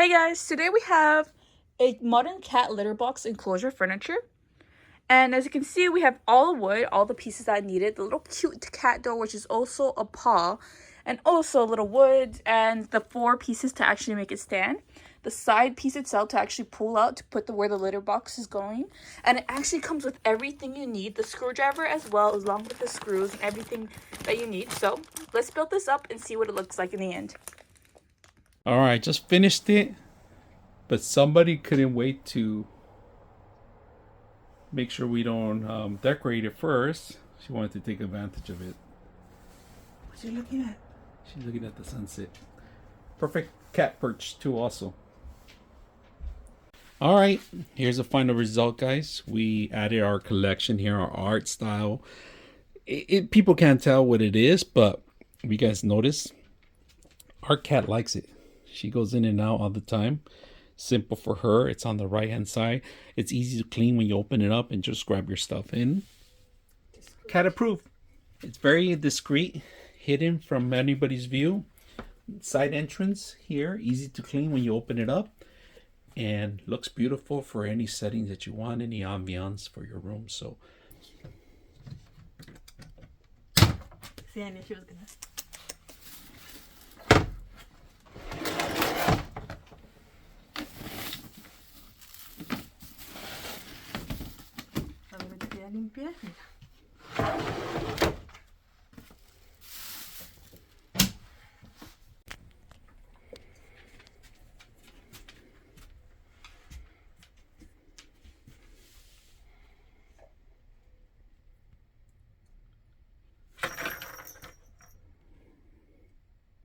Hey guys, today we have a modern cat litter box enclosure furniture. And as you can see, we have all the wood, all the pieces that I needed. The little cute cat door, which is also a paw, and also a little wood, and the 4 pieces to actually make it stand. The side piece itself to actually pull out to put where the litter box is going. And it actually comes with everything you need, the screwdriver as well, along with the screws and everything that you need. So let's build this up and see what it looks like in the end. All right, just finished it, but somebody couldn't wait to make sure we don't decorate it first. She wanted to take advantage of it. What's she looking at? She's looking at the sunset. Perfect cat perch too also. All right, here's the final result, guys. We added our collection here, our art style. People can't tell what it is, but if you guys notice, our cat likes it. She goes in and out all the time. Simple for her. It's on the right hand side. It's easy to clean when you open it up and just grab your stuff in. Cat approved. It's very discreet, hidden from anybody's view. Side entrance here, easy to clean when you open it up, and looks beautiful for any settings that you want, any ambiance for your room. So See, I knew she was gonna. Limpia.